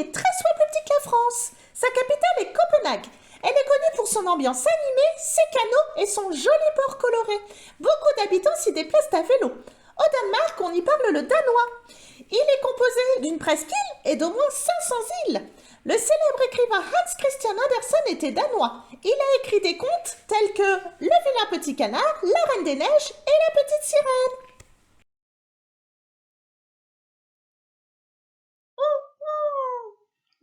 est 13 fois plus petite que la France. Sa capitale est Copenhague. Elle est connue pour son ambiance animée, ses canaux et son joli port coloré. Beaucoup d'habitants s'y déplacent à vélo. Au Danemark, on y parle le danois. Il est composé d'une presqu'île et d'au moins 500 îles. Le célèbre écrivain Hans Christian Andersen était danois. Il a écrit des contes tels que Le vilain petit canard, La Reine des Neiges et La petite sirène.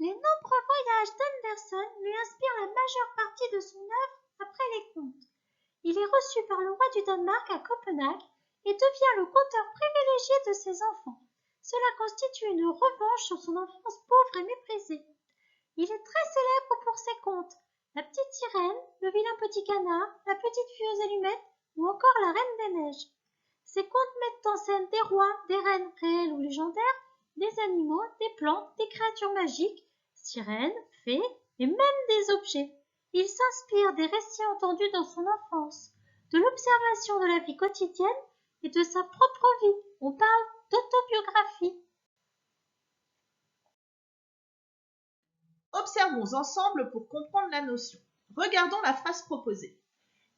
Les nombreux voyages d'Anderson lui inspirent la majeure partie de son œuvre après les contes. Il est reçu par le roi du Danemark à Copenhague et devient le conteur privilégié de ses enfants. Cela constitue une revanche sur son enfance pauvre et méprisée. Il est très célèbre pour ses contes, La petite sirène, Le vilain petit canard, La petite fille aux allumettes ou encore La Reine des Neiges. Ces contes mettent en scène des rois, des reines réels ou légendaires, des animaux, des plantes, des créatures magiques, sirènes, fées et même des objets. Il s'inspire des récits entendus dans son enfance, de l'observation de la vie quotidienne et de sa propre vie. On parle d'autobiographie. Observons ensemble pour comprendre la notion. Regardons la phrase proposée.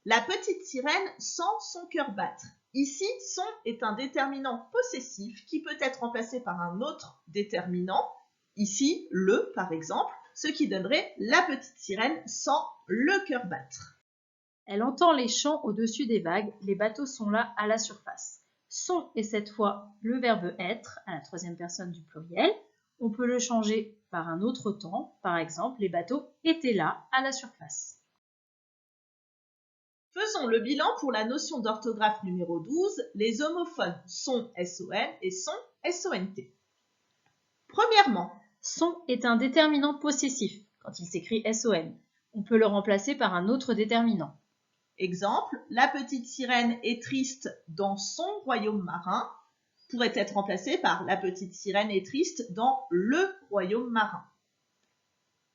La petite sirène sent son cœur battre. Ici, son est un déterminant possessif qui peut être remplacé par un autre déterminant. Ici, le, par exemple, ce qui donnerait la petite sirène sent le cœur battre. Elle entend les chants au-dessus des vagues, les bateaux sont là à la surface. Sont est cette fois le verbe être à la troisième personne du pluriel. On peut le changer par un autre temps, par exemple, les bateaux étaient là à la surface. Faisons le bilan pour la notion d'orthographe numéro 12, les homophones sont SON et sont SONT. Premièrement, Sont est un déterminant possessif quand il s'écrit SON. On peut le remplacer par un autre déterminant. exemple, la petite sirène est triste dans son royaume marin pourrait être remplacé par la petite sirène est triste dans le royaume marin.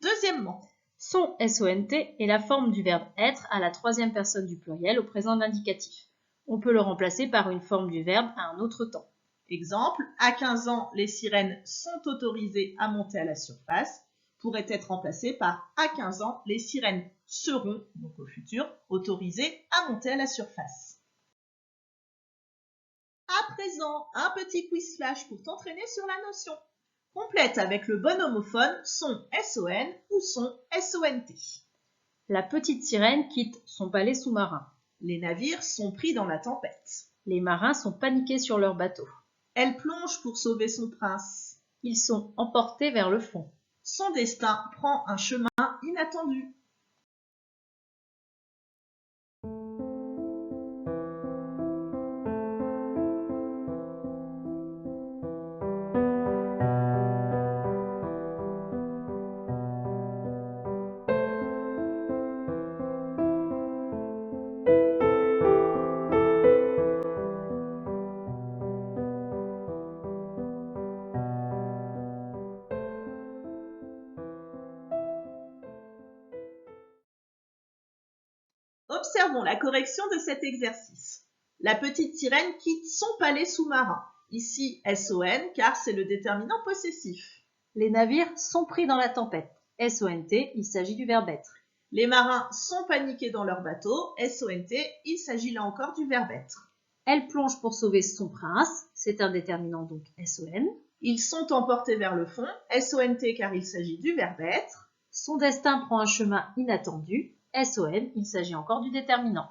Deuxièmement, Son SONT est la forme du verbe être à la troisième personne du pluriel au présent d'indicatif. On peut le remplacer par une forme du verbe à un autre temps. exemple, à 15 ans, les sirènes sont autorisées à monter à la surface pourrait être remplacé par à 15 ans, les sirènes seront, donc au futur, autorisées à monter à la surface. À présent, un petit quiz flash pour t'entraîner sur la notion. Complète avec le bon homophone son SON ou son SONT. La petite sirène quitte son palais sous-marin. Les navires sont pris dans la tempête. Les marins sont paniqués sur leur bateau. Elle plonge pour sauver son prince. Ils sont emportés vers le fond. Son destin prend un chemin inattendu. Observons la correction de cet exercice. La petite sirène quitte son palais sous-marin. Ici, SON, car c'est le déterminant possessif. Les navires sont pris dans la tempête. SONT, il s'agit du verbe être. Les marins sont paniqués dans leur bateau. SONT, il s'agit là encore du verbe être. Elle plonge pour sauver son prince. C'est un déterminant donc SON. Ils sont emportés vers le fond. SONT, car il s'agit du verbe être. Son destin prend un chemin inattendu. SON, il s'agit encore du déterminant.